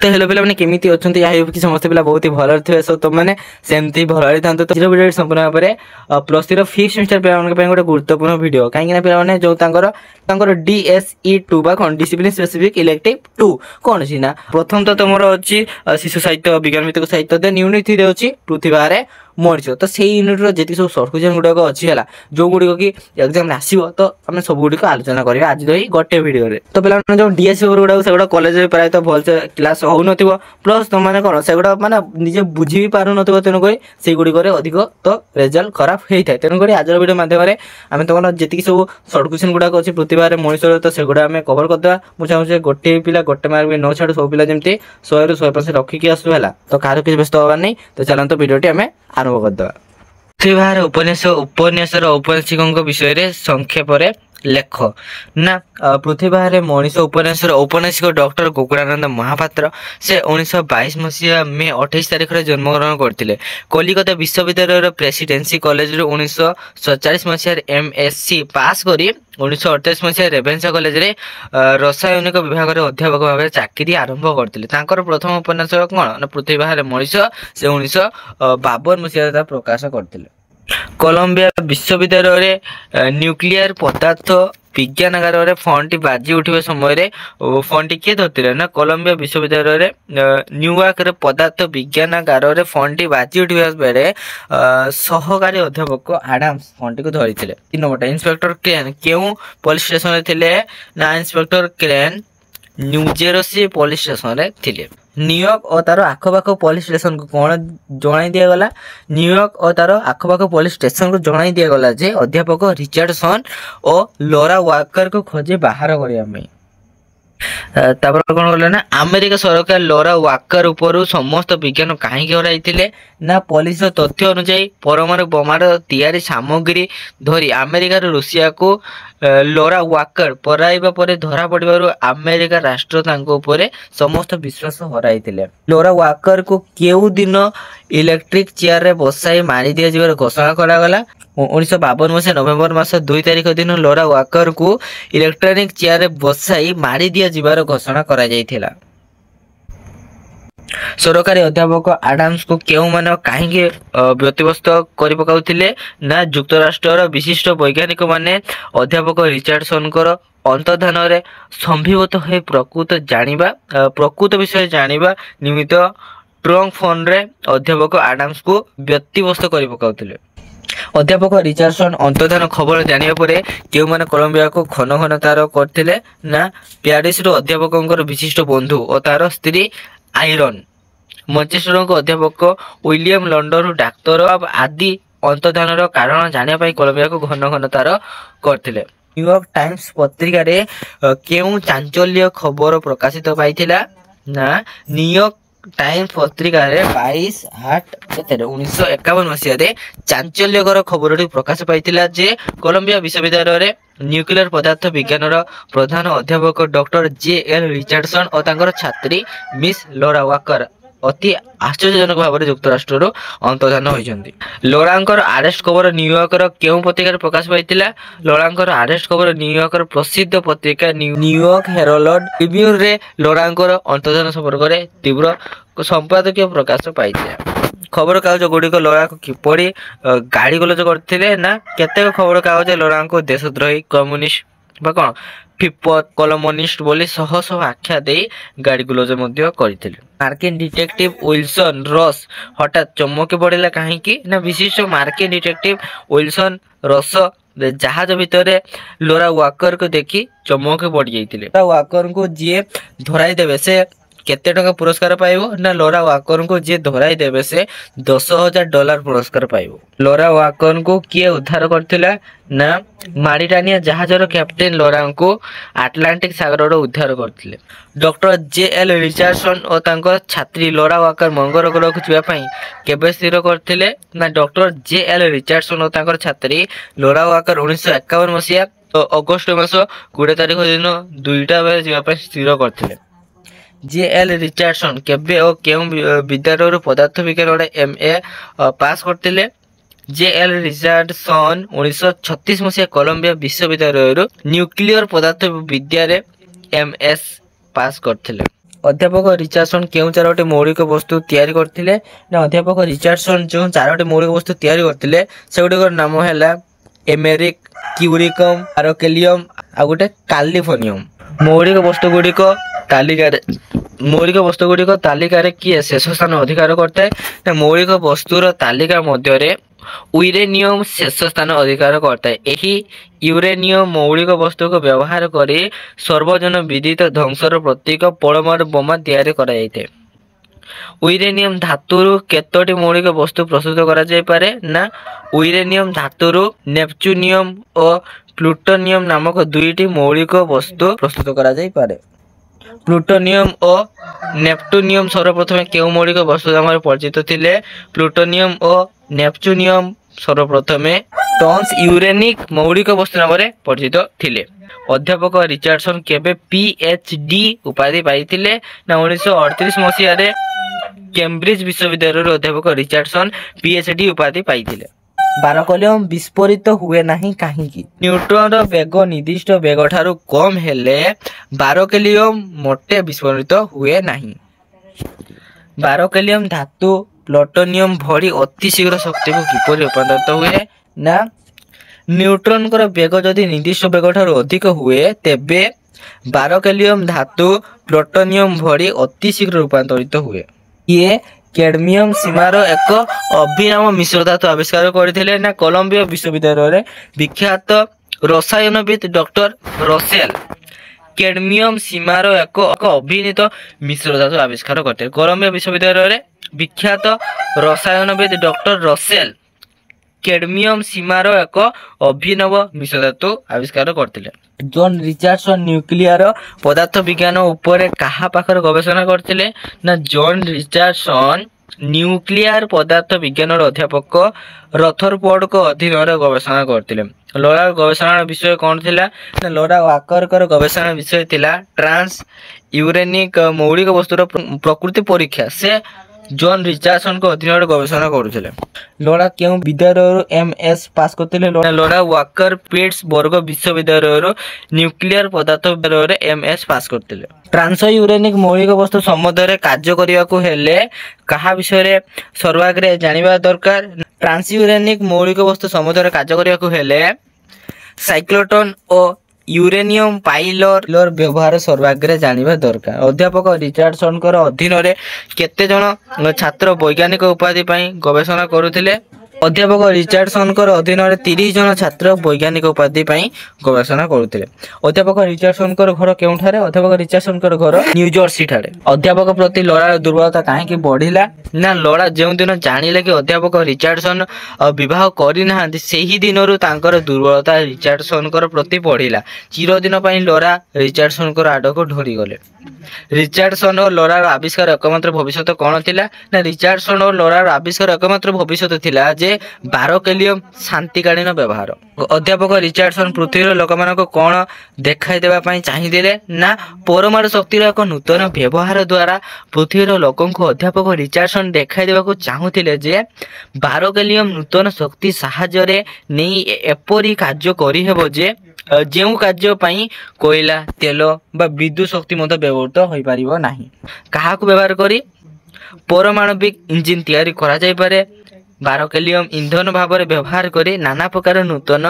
तो हेलो पे केमी अच्छा यहाँ कि समस्त पिला बहुत ही भल थे सो तुम मैंने सेमती भल था तो भिडियो संपूर्ण भाव में प्लस 3 फिफ्थ सेमिस्टर पे गोटे गुरुत्वपूर्ण भिडियो कहीं पे जो DSE2 डिसिप्लिन स्पेसिफिक इलेक्टिव 2 कौन सी ना प्रथम तो तुम अच्छी शिशु साहित्य विज्ञान भित्तिक साहित्य देन यूनिट 3 अच्छी पृथ्वी मरीच तो से यूनिट जी सब सर्ट क्वेश्चन गुड़ाक अच्छी है जो गुड़िक कि एग्जाम आसो तो आम सब गुड़िक आलोचना करवा आज गोटे भिडियो तो पे जो डीएस पेपर गुड़ा से कॉलेज में प्रायत भलसे क्लास हो प्लस तुम मैंने कौन से माने निजे बुझी भी पार न तेणुक से गुड़िक अधिक तो रिजल्ट खराब होता है तेणुक आज भिडियो माध्यम आम तुम जी सब सर्ट क्वेश्चन गुड़ाक अच्छी पृथ्वी मनीष तो से गुड़ा आम कवर करदे मुझे चाहूँगी गोटे पिला गोटे मार्क भी न छाड़ सब पिला जमी 100 ରୁ 100% रखिकी आसू है तो कह किसी व्यस्त हबार नहीं तो चलते भिडियोटी आम आरंभ करदे पृथ्वी उपन्यासर औपन्यासिकों विषय संक्षेप लेख ना पृथ्वी मनीष उपन्यासर औपन्यासिक डॉक्टर गोकुलानंद महापात्र से 1922 मसीहा मे 28 तारिख में जन्मग्रहण करते कलिकता विश्वविद्यालय प्रेसिडेंसी कॉलेज 1947 मसीह MSc पास करी 1948 मसीह रेभेन्सा कॉलेज रे रसायनिक विभाग अध्यापक भाव चाकरी आरंभ करते प्रथम उपन्यास कौन पृथ्वी मनीष से 1952 मसीह प्रकाश करते कोलंबिया विश्वविद्यालय न्यूक्लियर पदार्थ विज्ञानगार फोन टी बाजी उठे समय फोन टी किए धरते ना कोलंबिया विश्वविद्यालय न्यूयॉर्क पदार्थ विज्ञानगार फोन टी बाजी उठा बेले सहकारी अध्यापक आडाम्स फोन टी को धरी 3 नंबर इंस्पेक्टर क्रेन क्यों पुलिस स्टेशन थे ना इंस्पेक्टर क्रेन न्यूजेर्सी पुलिस स्टेशन थे न्यूयॉर्क और तार आखपाख पुलिस स्टेशन को कौन जन दिगला न्यूयॉर्क और तार आखपाख पुलिस स्टेशन को जन दिगला जे अध्यापक रिचर्डसन और लोरा वाकर को खोजे बाहर करने तापर कौन कले ना अमेरिका सरकार लोरा वाकर ऊपर समस्त विज्ञान कहीं हराई ना पुलिस तथ्य अनुसार परमाणु बोमार तैयारी सामग्री धरी अमेरिका रूसिया को लोरा वाकर पराइबा परे धरा पड़िबारु अमेरिका राष्ट्र तांको ऊपर समस्त विश्वास हराई लोरा वाकर को केउ दिन इलेक्ट्रिक चेयर रे बसाई मारी दिया जिबार घोषणा करागला 1952 मसीहा नवेम्बर मास 2 तारिख दिन लोरा वाकर को इलेक्ट्रॉनिक चेयर रे बसाई मारी दिया जिबार घोषणा करा जायथिला सरकारी अध्यापक आडाम्स को केउ माने काहे व्यतिव्यस्त करि पकाउथिले ना युक्तराष्ट्र विशिष्ट वैज्ञानिक माने अध्यापक रिचर्डसन अंतर्धान रे संभवत है प्रकृत विषय जानिबा निमित्त ट्रंक फोन रे अध्यापक आडाम्स को व्यतिव्यस्त करि पकाउथिले अध्यापक रिचर्डसन अंतर्धान खबर जानिया परे केउ माने कोलंबिया को घन घन तार करथिले ना पेरिस रो अध्यापकंकर विशिष्ट बंधु और तार स्त्री आयरन मैनचेस्टर अध्यापक विलियम लंडन डाक्तर आदि अंतर्धान कारण जानिया कोलंबिया को घन घन तार करते न्यूयॉर्क टाइम्स पत्रिका रे केउ चांचल्य खबर प्रकाशित पाइथिला ना न्यूयॉर्क टाइम्स पत्रिका रे 22/8/1951 मसीह रे चांचल्यकर खबर प्रकाश पाइथिला जे कोलंबिया विश्वविद्यालय रे न्यूक्लियर पदार्थ विज्ञान प्रधान अध्यापक डॉक्टर JL रिचर्डसन और तांकर छात्री मिस लोरा वाकर अति आश्चर्यजनक भाव में युक्तराष्ट्र अंतर्धान होती लोरांकर आरेस्ट खबर न्यूयॉर्क केउ पत्रिका प्रकाश पाइथिला लोरांकर आरेस्ट खबर न्यूयॉर्क प्रसिद्ध पत्रिका न्यूयॉर्क हेराल्ड ट्रिब्यून रे लोरांकर अंतर्धान संपर्क में तीव्र संपादकीय प्रकाश पाइथिला खबर कागज गुड़िक लोरा को किपरि गाड़ी गलज करथिले ना केतेक खबर कागज लोरा को देशद्रोही कम्युनिस्ट बा कौन फिपत कलमनिस्ट बोली शह शह आख्या दे गाड़ी गुलज करथिले मार्किन डिटेक्टिव विल्सन रस हठात चमकी पड़ेगा कहीं ना विशिष्ट मार्किन डिटेक्टिव विल्सन रस जहाज भितर लोरा वाकर को देखी चमकी पड़ जाइतिले लोरा वाकर को जी धराई देवे से केते टका पुरस्कार पाइबो ना लोरा वाकर को जे धराई देवे से $10,000 पुरस्कार पाइबो लोरा वाकर को किए उद्धार करथिला ना मारिटानिया जहाजर कैप्टेन लोरा को आटलांटिक सागर उद्धार करथिले डॉक्टर JL रिचर्डसन और तांको छात्री लोरा वाकर मंगल ग्रह को जीवा पई केबे स्थिर करथिले ना डॉक्टर JL रिचर्डसन और तांकर छात्री लोरा वाकर 1951 मसीहा तो अगस्त मास 20 तारिख दिन 2टा बेले जीवा पई स्थिर करथिले JL रिचर्डसन केबे और केउ विद्यालय पदार्थ विज्ञान MA पास करथिले JL रिचर्डसन 1936 मसीहा कोलंबिया विश्वविद्यालय न्यूक्लियर पदार्थ विद्या MS पास करथिले अध्यापक रिचार्डसन केउं चारोटी मौलिक वस्तु तैयारी करथिले ना अध्यापक रिचार्डसन जो चारोटी मौलिक वस्तु तैयारी करथिले सेगुडीकर नाम हैला एमेरिक क्यूरिकम आरोकेलियम आ गोटे कैलिफोर्नियम मौलिक वस्तु गुड़िक तालिकार किए शेष स्थान अधिकार करता है मौलिक वस्तुर तालिका मध्य यूरेनियम शेष स्थान अधिकार करता है यही यूरेनियम मौलिक वस्तु को व्यवहार कर सर्वजन विदित ध्वंसर प्रतीक परमाणु बोमा तैयारी करा जायते यूरेनियम धातुरु केतोटी मौलिक वस्तु प्रस्तुत करा जाय पारे ना यूरेनियम धातुरु नेपच्यूनियम और प्लूटोनियम नामक दुईटी मौलिक वस्तु प्रस्तुत करा जाय पारे प्लूटोनियम और नेपटूनियम सर्वप्रथम केउ मौलिक वस्तु नाम परिचित थिले प्लूटोनियम और नेपच्यूनियम सर्वप्रथम टॉन्स यूरेनिक मौलिक वस्तु नाम परिचित थिले अध्यापक रिचार्डसन केबे पीएचडी उपाधि पाइथिले ना 1938 मसीह रे कैम्ब्रिज विश्वविद्यालय अध्यापक रिचार्डसन पीएचडी उपाधि पाइथिले बारकलियम विस्फोरित हुए नहीं कहीं न्यूट्रॉन वेग निर्दिष्ट वेग ठारू कम हेले बारकलियम मोटे विस्फोरित हुए नहीं बारकलियम धातु प्लूटोनियम भली अति शीघ्र शक्ति को किपरि रूपांतरित हुए ना न्यूट्रॉन कर वेग जदि निर्दिष्ट वेग ठारू अधिक हुए तेबे बारकलियम धातु प्लूटोनियम भली अति शीघ्र रूपांतरित हुए ये कैडमियम सीमार एक अभिनव मिश्र धातु आविष्कार करथिले ना कोलंबिया विश्वविद्यालय रे विख्यात रसायनविद डॉक्टर रसेल कैडमियम सीमार एक अभिनीत मिश्र धातु आविष्कार करते कोलंबिया विश्वविद्यालय रे विख्यात रसायनविद डॉक्टर रसेल कैडमियम सीमार एक अभिनव मिश्र धातु आविष्कार करथिले जॉन रिचार्डसन न्यूक्लियर पदार्थ विज्ञान उपरे कहा पाखर गवेषणा करथिले ना जॉन रिचार्डसन न्यूक्लियर पदार्थ विज्ञान अध्यापक रथरफोर्ड को अधीन गवेषणा करथिले लोरा गवेषणा विषय कौन थिला ना लोरा वाकर कर गवेषणा विषय थिला ट्रांस यूरेनिक मौलिक वस्तुर प्रकृति परीक्षा से जॉन रिचार्डसन को अधीन गवेषणा करुथिले लोरा केउ विद्यालय एमएस पास करथिले लोरा वाकर पिट्स वर्ग विश्वविद्यालय न्यूक्लियर पदार्थ विद्यालय एमएस पास करथिले ट्रांस यूरेनिक मौलिक वस्तु संबंध कार्य करने को हेले कहा विषय रे सर्वाग्रे जानिबा दरकार ट्रांस यूरेनिक मौलिक वस्तु संबंध कार्य करने को हेले साइक्लोट्रॉन और यूरेनियम पाइलर व्यवहार सर्वाग्रे जानिबा दरकार अध्यापक रिचार्डसन अधीन रे केते जन छात्र वैज्ञानिक उपाधि पई गवेषणा करुथिले अध्यापक रिचार्डसन अधीन रे 30 जन छात्र वैज्ञानिक उपाधि पई गवेषणा करुथिले अध्यापक रिचार्डसन घर केउठारे अध्यापक रिचार्डसन घर न्यूजर्सी ठारे अध्यापक प्रति लोरा दुर्बलता काहे कि बढ़िला ना लोरा जेउ दिन जानिले कि अध्यापक रिचार्डसन विवाह करि नाहांती सेही दिनरु तांकर दुर्बलता रिचार्डसन प्रति बढ़िला चिरदिन पई लोरा रिचार्डसन आड़ को ढोरी गले रिचार्डसन और लोरार आविष्कार एकमात्र भविष्य कौन थिला ना रिचार्डसन और लोरार आविष्कार एकमात्र भविष्य थिला जे बारकलियम शांतिकालीन व्यवहार अध्यापक रिचार्डसन पृथ्वीर लोक मानक कौन देखाई देबा पई चाहिदिले ना परमाणु शक्तिर एक नूतन व्यवहार द्वारा पृथ्वीर लोकंको अध्यापक रिचार्डसन देखाई देबा को चाहुथिले जे बारकलियम नूतन शक्ति सहायता रे नै एपरी कार्य करि हेबो जे जेउ कार्य पई कोयला तेल बा विद्युत शक्ति मत व्यवहृत होई परिबो नाही कहा को व्यवहार करी परमाणविक इंजिन तैयारी करा जाय पारे बारकलियम ईंधन भाव में व्यवहार करी नाना प्रकार नूतन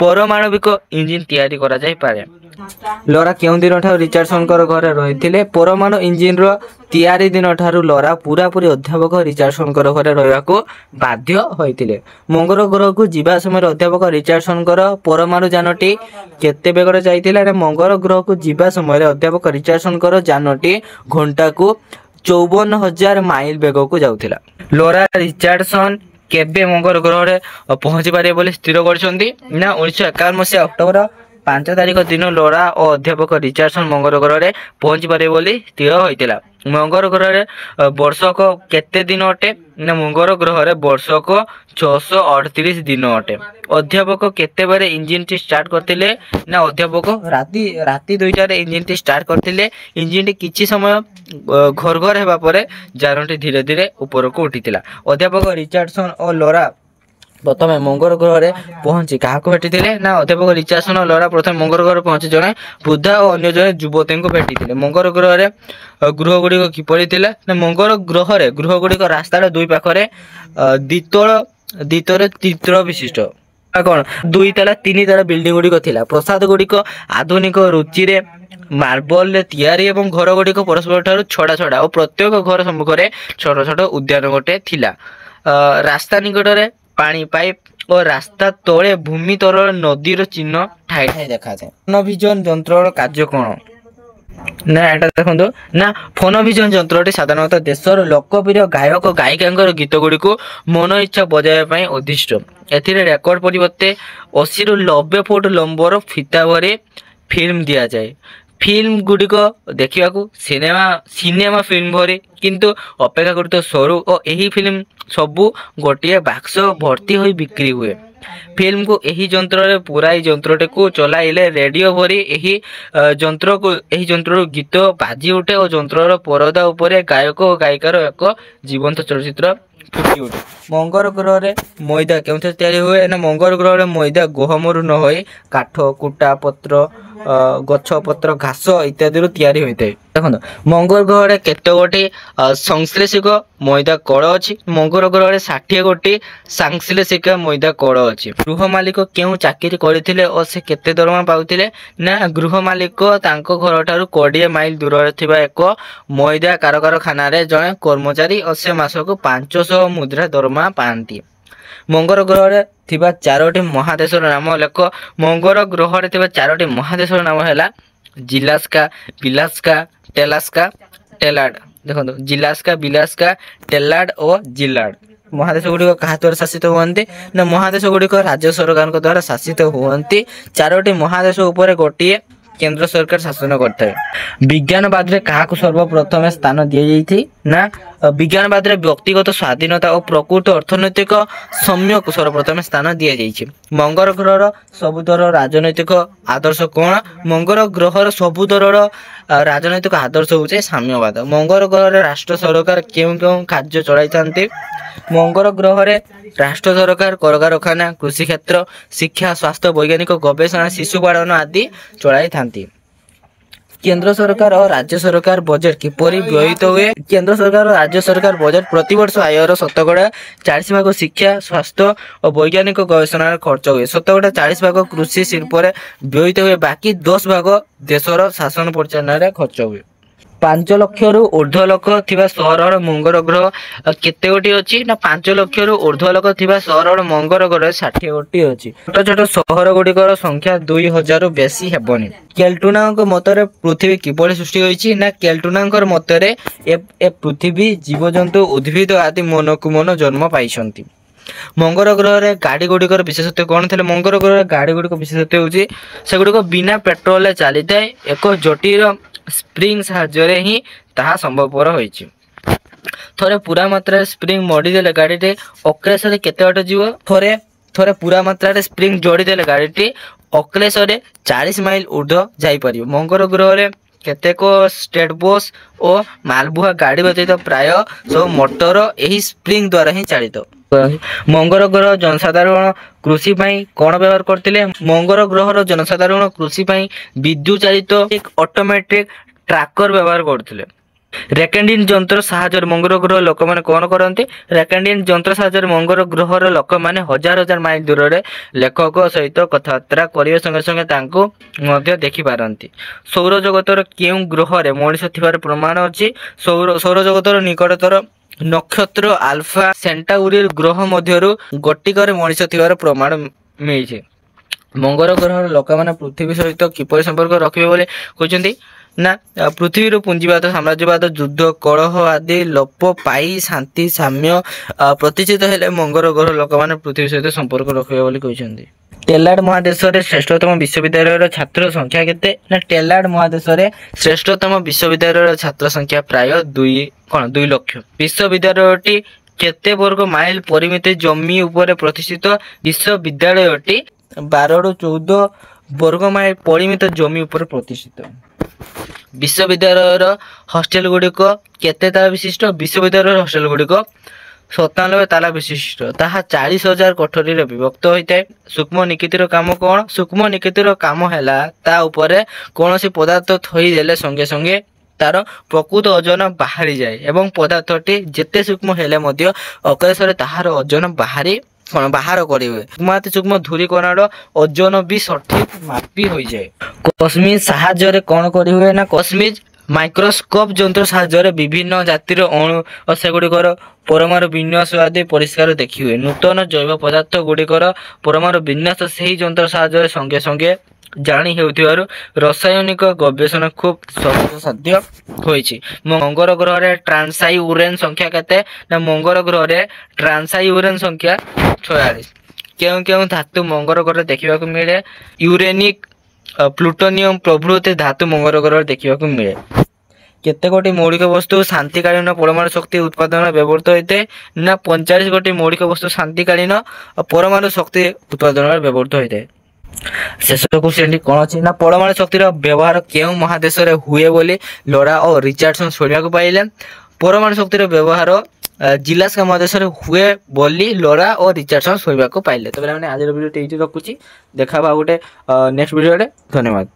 परमाणविक इंजिन तैयारी करा जाय पारे लोरा केउ दिन ठार रिचार्डसन घरे रही परमाणु इंजिन रो तैयारी दिन ठार लोरा पूरा पूरी अध्यापक रिचार्डसन घरे रहा बाध्य होइतिले मंगल ग्रह को जीवा समय अध्यापक रिचार्डसन परमाणु जानटी केते बेगर जाइतिला मंगल ग्रह को जीवा समय अध्यापक रिचार्डसन जानटी घंटा को 54,000 माइल बेग को जाउथिला लोरा रिचार्डसन केबे मंगल ग्रह रे पहुंची पारे बोली स्थिर करछंती ना 1951 मसीहा अक्टोबर 5 तारिख दिन लोरा और अध्यापक रिचार्डसन मंगल ग्रह रे पहुंची पारे बोली स्थिर होइतिला मंगल ग्रह रे वर्षक केते दिन अटे ना मंगल ग्रह रे वर्षक 638 दिन अटे अध्यापक केते बारे इंजिन टी स्टार्ट करथिले ना अध्यापक राती 2टा रे इंजिन टी स्टार्ट करथिले इंजिन टी किछि समय घर हेबा परे जानटी धीरे धीरे ऊपर को उठितिला अध्यापक रिचार्डसन और लोरा ପ୍ରଥମେ ମଙ୍ଗଳ ଗ୍ରହରେ ପହଞ୍ଚି କାହାକୁ ଭେଟିଥିଲେ ନା ଅଧ୍ୟାପକ ରିଚାର୍ଡସନ ଲରା ପ୍ରଥମେ ମଙ୍ଗଳ ଗ୍ରହରେ ପହଞ୍ଚି ଜଣେ ବୃଦ୍ଧା ଓ ଅନ୍ୟ ଜଣେ ଯୁବତୀଙ୍କୁ ଭେଟିଥିଲେ। ମଙ୍ଗଳ ଗ୍ରହରେ ଗୃହ ଗୁଡିକ କିପରି ଥିଲା ନା ମଙ୍ଗଳ ଗ୍ରହରେ ଗୃହ ଗୁଡିକ ରାସ୍ତାର ଦୁଇ ପାଖରେ ଦ୍ୱିତଳ ଚିତ୍ର ବିଶିଷ୍ଟ କଣ 2 ତାଲା 3 ତାଲା ବିଲ୍ଡିଂ ଗୁଡିକ ଥିଲା। ପ୍ରସାଦ ଗୁଡିକ ଆଧୁନିକ ରୁଚିରେ ମାର୍ବଲରେ ତିଆରି ଏବଂ ଘର ଗୁଡିକ ପରସ୍ପର ଠାରୁ ଛଡା ଛଡା ଓ ପ୍ରତ୍ୟେକ ଘର ସମ୍ମୁଖରେ ଛୋଟ ଛୋଟ ଉଦ୍ୟାନ ଗୋଟେ ଥିଲା। ରାସ୍ତା ନିକଟରେ ପାଣି ପାଇପ ଓ ରାସ୍ତା ତଳେ ଭୂମି ତଳ ନଦୀର ଚିହ୍ନ ଠାଇ ଠାଇ ଦେଖାଯାଏ। ଫୋନଭିଜନ ଯନ୍ତ୍ରର କାର୍ଯ୍ୟ କଣ ନା ଏଟା ଦେଖନ୍ତୁ ନା ଫୋନଭିଜନ ଯନ୍ତ୍ରଟି ସାଧାରଣତଃ ଦେଶର ଲୋକପ୍ରିୟ ଗାୟକ ଗାୟିକାଙ୍କର ଗୀତ ଗୁଡିକୁ ମନ ଇଚ୍ଛା ବଜାଇବା ପାଇଁ ଉଦ୍ଦିଷ୍ଟ। ଏଥିରେ ରେକର୍ଡ ପରିବର୍ତ୍ତେ 80 ରୁ 90 ଫୁଟ ଲମ୍ବର ଫିତା ଭରି ଫିଲ୍ମ ଦିଆଯାଏ। ଫିଲ୍ମ ଗୁଡିକ ଦେଖିବାକୁ ସିନେମା ଫିଲ୍ମ ଭରି କିନ୍ତୁ ଅପେକ୍ଷାକୃତ ସରୁ ଓ ଏହି ଫିଲ୍ମ ସବୁ ଗୋଟିଏ ବାକ୍ସ ଭର୍ତ୍ତି ହୋଇ ବିକ୍ରି ହୁଏ। ଫିଲ୍ମକୁ ଏହି ଯନ୍ତ୍ରରେ ପୁରାଇ ଯନ୍ତ୍ରଟିକୁ ଚଲାଇଲେ ରେଡିଓ ଭରି ଏହି ଯନ୍ତ୍ରରୁ ଗୀତ ବାଜି ଉଠେ ଓ ଯନ୍ତ୍ରର ପରଦା ଉପରେ ଗାୟକ ଓ ଗାୟିକାର ଏକ ଜୀବନ୍ତ ଚଳଚ୍ଚିତ୍ର ଫୁଟି ଉଠେ। ମଙ୍ଗଳ ଗ୍ରହରେ ମଇଦା କେଉଁଥିରେ ତିଆରି ହୁଏ ନା ମଙ୍ଗଳ ଗ୍ରହରେ ମଇଦା ଗହମରୁ ନ ହୋଇ କାଠ କୁଟା ପତ୍ର ଗଛ ପତ୍ର ଘାସ ଇତ୍ୟାଦିରୁ ତିଆରି ହୋଇଥାଏ। ଦେଖନ୍ତୁ ମଙ୍ଗଳ ଗ୍ରହରେ କେତେ ଗୋଟି ସଂଶ୍ଲେଷିକ ମଇଦା କଳ ଅଛି। ମଙ୍ଗଳ ଗ୍ରହରେ 60 ଗୋଟି ସଂଶ୍ଲେଷିକ ମଇଦା କଳ ଅଛି। ଗୃହ ମାଲିକ କେଉଁ ଚାକିରି କରିଥିଲେ ଓ ସେ କେତେ ଦରମା ପାଉଥିଲେ ନା ଗୃହ ମାଲିକ ତାଙ୍କ ଘରଠାରୁ 20 ମାଇଲ ଦୂରରେ ଥିବା ଏକ ମଇଦା କାରଖାନାରେ ଜଣେ କର୍ମଚାରୀ ଓ ସେ ମାସକୁ 500 ମୁଦ୍ରା ଦରମା ପାଆନ୍ତି। ମଙ୍ଗଳ ଗ୍ରହରେ ଥିବା 4ଟି ମହାଦେଶର ନାମ ଲେଖ। ମଙ୍ଗଳ ଗ୍ରହରେ ଥିବା 4ଟି ମହାଦେଶର ନାମ ହେଲା ଜିଲାସ୍କା ବିଲାସ୍କା ଟେଲାସ୍କା ଟେଲାଡ। ଦେଖନ୍ତୁ ଜିଲାସ୍କା ବିଲାସ୍କା ଟେଲାଡ ଓ ଜିଲାଡ। ମହାଦେଶ ଗୁଡିକ କାହା ଦ୍ୱାରା ଶାସିତ ହୁଅନ୍ତି ନା ମହାଦେଶ ଗୁଡିକ ରାଜ୍ୟ ସରକାରଙ୍କ ଦ୍ୱାରା ଶାସିତ ହୁଅନ୍ତି। 4ଟି ମହାଦେଶ ଉପରେ ଗୋଟିଏ କେନ୍ଦ୍ର ସରକାର ଶାସନ କରିଥାଏ। ବିଜ୍ଞାନବାଦରେ କାହାକୁ ସର୍ବପ୍ରଥମେ ସ୍ଥାନ ଦିଆଯାଇଛି ନା ବିଜ୍ଞାନବାଦରେ ବ୍ୟକ୍ତିଗତ ସ୍ୱାଧୀନତା ଓ ପ୍ରକୃତ ଅର୍ଥନୈତିକ ସମ୍ୟକୁ ସର୍ବପ୍ରଥମେ ସ୍ଥାନ ଦିଆଯାଇଛି। ମଙ୍ଗଳ ଗ୍ରହର ସବୁତର ରାଜନୈତିକ ଆଦର୍ଶ କଣ? ମଙ୍ଗଳ ଗ୍ରହର ସବୁତରର ରାଜନୈତିକ ଆଦର୍ଶ ହେଉଛି ସାମ୍ୟବାଦ। ମଙ୍ଗଳ ଗ୍ରହରେ ରାଷ୍ଟ୍ର ସରକାର କେଉଁ କେଉଁ କାର୍ଯ୍ୟ ଚଳାଇଥାନ୍ତି? ମଙ୍ଗଳ ଗ୍ରହରେ ରାଷ୍ଟ୍ର ସରକାର କଳକାରଖାନା କୃଷି କ୍ଷେତ୍ର ଶିକ୍ଷା ସ୍ୱାସ୍ଥ୍ୟ ବୈଜ୍ଞାନିକ ଗବେଷଣା ଶିଶୁ ପାଳନ ଆଦି ଚଳାଇଥାନ୍ତି। କେନ୍ଦ୍ର ସରକାର ଓ ରାଜ୍ୟ ସରକାର ବଜେଟ କିପରି ବ୍ୟୟିତ ହୁଏ? କେନ୍ଦ୍ର ସରକାର ଓ ରାଜ୍ୟ ସରକାର ବଜେଟ ପ୍ରତିବର୍ଷ ଆୟର 40% ଶିକ୍ଷା ସ୍ୱାସ୍ଥ୍ୟ ଓ ବୈଜ୍ଞାନିକ ଗବେଷଣାରେ ଖର୍ଚ୍ଚ ହୁଏ। 40% କୃଷି ଶିଳ୍ପରେ ବ୍ୟୟିତ ହୁଏ। ବାକି 10% ଦେଶର ଶାସନ ପରିଚାଳନାରେ ଖର୍ଚ୍ଚ ହୁଏ। 5 ଲକ୍ଷରୁ ଉର୍ଦ୍ଧ୍ୱ ଲୋକ ଥିବା ସହରର ମଙ୍ଗଳ ଗ୍ରହ କେତେ ଗୋଟି ଅଛି ନା 5 ଲକ୍ଷରୁ ଉର୍ଦ୍ଧ୍ୱ ଲୋକ ଥିବା ସହରର ମଙ୍ଗଳ ଗ୍ରହରେ 60 ଗୋଟି ଅଛି। ଛୋଟ ଛୋଟ ସହର ଗୁଡିକର ସଂଖ୍ୟା 2000ରୁ ବେଶୀ ହେବନି। କେଲଟୁନାଙ୍କ ମତରେ ପୃଥିବୀ କିଭଳି ସୃଷ୍ଟି ହୋଇଛି ନା କେଲଟୁନାଙ୍କର ମତରେ ଏ ପୃଥିବୀ ଜୀବଜନ୍ତୁ ଉଦ୍ଭିଦ ଆଦି ମନକୁ ମନ ଜନ୍ମ ପାଇଛନ୍ତି। ମଙ୍ଗଳ ଗ୍ରହରେ ଗାଡି ଗୁଡିକର ବିଶେଷତ୍ୱ କଣ ଥିଲେ? ମଙ୍ଗଳ ଗ୍ରହରେ ଗାଡି ଗୁଡିକ ବିଶେଷତ୍ୱ ହେଉଛି ସେଗୁଡିକ ବିନା ପେଟ୍ରୋଲରେ ଚାଲିଥାଏ। ଏକ ଜଟିଳ ସ୍ପ୍ରିଙ୍ଗ ସାହାଯ୍ୟରେ ହିଁ ତାହା ସମ୍ଭବପର ହୋଇଛି। ଥରେ ପୁରା ମାତ୍ରାରେ ସ୍ପ୍ରିଙ୍ଗ ମଡିଦେଲେ ଗାଡିଟି ଅକ୍ଲେଶରେ କେତେ ବାଟ ଯିବ? ଥରେ ପୁରା ମାତ୍ରାରେ ସ୍ପ୍ରିଙ୍ଗ ଯୋଡିଦେଲେ ଗାଡିଟି ଅକ୍ଲେଶରେ 40 ମାଇଲ ଉର୍ଦ୍ଧ୍ୱ ଯାଇପାରିବ। ମଙ୍ଗଳ ଗ୍ରହରେ କେତେକ ଷ୍ଟେଟ ବସ୍ ଓ ମାଲବୁହା ଗାଡି ବ୍ୟତୀତ ପ୍ରାୟ ସବୁ ମୋଟର ଏହି ସ୍ପ୍ରିଙ୍ଗ ଦ୍ୱାରା ହିଁ ଚାଳିତ। ମଙ୍ଗଳ ଗ୍ରହ ଜନସାଧାରଣ କୃଷି ପାଇଁ କଣ ବ୍ୟବହାର କରିଥିଲେ? ମଙ୍ଗଳ ଗ୍ରହର ଜନସାଧାରଣ କୃଷି ପାଇଁ ବିଦ୍ୟୁତ ଚାଳିତ ଅଟୋମେଟିକ ଟ୍ରାକ୍ଟର ବ୍ୟବହାର କରୁଥିଲେ। ରେକେଣ୍ଡିନ ଯନ୍ତ୍ର ସାହାଯ୍ୟରେ ମଙ୍ଗଳ ଗ୍ରହ ଲୋକମାନେ କଣ କରନ୍ତି? ରେକେଣ୍ଡିନ ଯନ୍ତ୍ର ସାହାଯ୍ୟରେ ମଙ୍ଗଳ ଗ୍ରହର ଲୋକମାନେ ହଜାର ହଜାର ମାଇଲ ଦୂରରେ ଲେଖକ ସହିତ କଥାବାର୍ତ୍ତା କରିବା ସଙ୍ଗେ ସଙ୍ଗେ ତାଙ୍କୁ ମଧ୍ୟ ଦେଖିପାରନ୍ତି। ସୌରଜଗତର କେଉଁ ଗ୍ରହରେ ମଣିଷ ଥିବାର ପ୍ରମାଣ ଅଛି? ସୌରଜଗତର ନିକଟତର ନକ୍ଷତ୍ର ଆଲଫା ସେଣ୍ଟାଉରି ଗ୍ରହ ମଧ୍ୟରୁ ଗୋଟିକରେ ମଣିଷ ଥିବାର ପ୍ରମାଣ ମିଳିଛି। ମଙ୍ଗଳ ଗ୍ରହର ଲୋକମାନେ ପୃଥିବୀ ସହିତ କିପରି ସମ୍ପର୍କ ରଖିବେ ବୋଲି କହିଛନ୍ତି ନା ପୃଥିବୀରୁ ପୁଞ୍ଜିବାଦ ସାମ୍ରାଜ୍ୟବାଦ ଯୁଦ୍ଧ କଳହ ଆଦି ଲୋପ ପାଇ ଶାନ୍ତି ସାମ୍ୟ ପ୍ରତିଷ୍ଠିତ ହେଲେ ମଙ୍ଗଳ ଗ୍ରହ ଲୋକମାନେ ପୃଥିବୀ ସହିତ ସମ୍ପର୍କ ରଖିବେ ବୋଲି କହିଛନ୍ତି। ଟେଲାଡ ମହାଦେଶରେ ଶ୍ରେଷ୍ଠତମ ବିଶ୍ୱବିଦ୍ୟାଳୟର ଛାତ୍ର ସଂଖ୍ୟା କେତେ? ନା ଟେଲାଡ ମହାଦେଶରେ ଶ୍ରେଷ୍ଠତମ ବିଶ୍ୱବିଦ୍ୟାଳୟର ଛାତ୍ର ସଂଖ୍ୟା ପ୍ରାୟ 2 ଲକ୍ଷ। ବିଶ୍ୱବିଦ୍ୟାଳୟଟି କେତେ ବର୍ଗ ମାଇଲ ପରିମିତ ଜମି ଉପରେ ପ୍ରତିଷ୍ଠିତ? ବିଶ୍ୱବିଦ୍ୟାଳୟଟି 12 ରୁ 14 ବର୍ଗ ମାଇଲ ପରିମିତ ଜମି ଉପରେ ପ୍ରତିଷ୍ଠିତ। ବିଶ୍ୱବିଦ୍ୟାଳୟର ହଷ୍ଟେଲ ଗୁଡିକ କେତେ ତାଲା ବିଶିଷ୍ଟ? ବିଶ୍ୱବିଦ୍ୟାଳୟର ହଷ୍ଟେଲ ଗୁଡିକ 97 ତାଲା ବିଶିଷ୍ଟ, ତାହା 40,000 କୋଠରୀରେ ବିଭକ୍ତ ହୋଇଥାଏ। ସୂକ୍ଷ୍ମ ନିକିତିର କାମ କ'ଣ? ସୂକ୍ଷ୍ମ ନିକିତିର କାମ ହେଲା ତା ଉପରେ କୌଣସି ପଦାର୍ଥ ଥୋଇଦେଲେ ସଙ୍ଗେ ସଙ୍ଗେ ତାର ପ୍ରକୃତ ଓଜନ ବାହାରିଯାଏ ଏବଂ ପଦାର୍ଥଟି ଯେତେ ସୂକ୍ଷ୍ମ ହେଲେ ମଧ୍ୟ ଅକେଶରେ ତାହାର ଓଜନ ବାହାର କରିହୁଏ। ସୂକ୍ଷ୍ମ ଧୂଳିକଣାର ଓଜନ ବି ସଠିକ ମାପି ହୋଇଯାଏ। କସ୍ମିକ ସାହାଯ୍ୟରେ କ'ଣ କରିହୁଏ ନା କସ୍ମିକ ମାଇକ୍ରୋସ୍କୋପ ଯନ୍ତ୍ର ସାହାଯ୍ୟରେ ବିଭିନ୍ନ ଜାତିର ଅଣୁ ଓ ସେଗୁଡ଼ିକର ପରମାଣୁ ବିନ୍ୟାସ ଆଦି ପରିଷ୍କାର ଦେଖିହୁଏ। ନୂତନ ଜୈବ ପଦାର୍ଥ ଗୁଡ଼ିକର ପରମାଣୁ ବିନ୍ୟାସ ସେହି ଯନ୍ତ୍ର ସାହାଯ୍ୟରେ ସଙ୍ଗେ ସଙ୍ଗେ ଜାଣି ହେଉଥିବାରୁ ରାସାୟନିକ ଗବେଷଣା ଖୁବ୍ ସହଜସାଧ୍ୟ ହୋଇଛି। ମଙ୍ଗଳ ଗ୍ରହରେ ଟ୍ରାନ୍ସାଇଉରେନ୍ ସଂଖ୍ୟା କେତେ? ନା ମଙ୍ଗଳ ଗ୍ରହରେ ଟ୍ରାନ୍ସାଇଉରେନ୍ ସଂଖ୍ୟା 46। କେଉଁ କେଉଁ ଧାତୁ ମଙ୍ଗଳ ଗ୍ରହରେ ଦେଖିବାକୁ ମିଳେ? ୟୁରେନିକ, ପ୍ଲୁଟୋନିୟମ ପ୍ରଭୃତି ଧାତୁ ମଙ୍ଗଳ ଗ୍ରହରେ ଦେଖିବାକୁ ମିଳେ। କେତେ ଗୋଟି ମୌଳିକ ବସ୍ତୁ ଶାନ୍ତିକାଳୀନ ପରମାଣୁ ଶକ୍ତି ଉତ୍ପାଦନରେ ବ୍ୟବହୃତ ହୋଇଥାଏ? ନା 45 ଗୋଟି ମୌଳିକ ବସ୍ତୁ ଶାନ୍ତିକାଳୀନ ପରମାଣୁ ଶକ୍ତି ଉତ୍ପାଦନରେ ବ୍ୟବହୃତ ହୋଇଥାଏ। ଶେଷ କ୍ୱେଶ୍ଚନଟି କ'ଣ ଅଛି ନା ପରମାଣୁ ଶକ୍ତିର ବ୍ୟବହାର କେଉଁ ମହାଦେଶରେ ହୁଏ ବୋଲି ଲୋରା ଓ ରିଚାର୍ଡସନ ଶୁଣିବାକୁ ପାଇଲେ? ପରମାଣୁ ଶକ୍ତିର ବ୍ୟବହାର ଜିଲାସ୍କା ମହାଦେଶରେ ହୁଏ ବୋଲି ଲୋରା ଓ ରିଚାର୍ଡସନ ଶୁଣିବାକୁ ପାଇଲେ। ତ ପିଲାମାନେ ଆଜିର ଭିଡ଼ିଓଟି ଏଇଠି ରଖୁଛି। ଦେଖା ହବା ଗୋଟେ ନେକ୍ସଟ ଭିଡ଼ିଓରେ। ଧନ୍ୟବାଦ।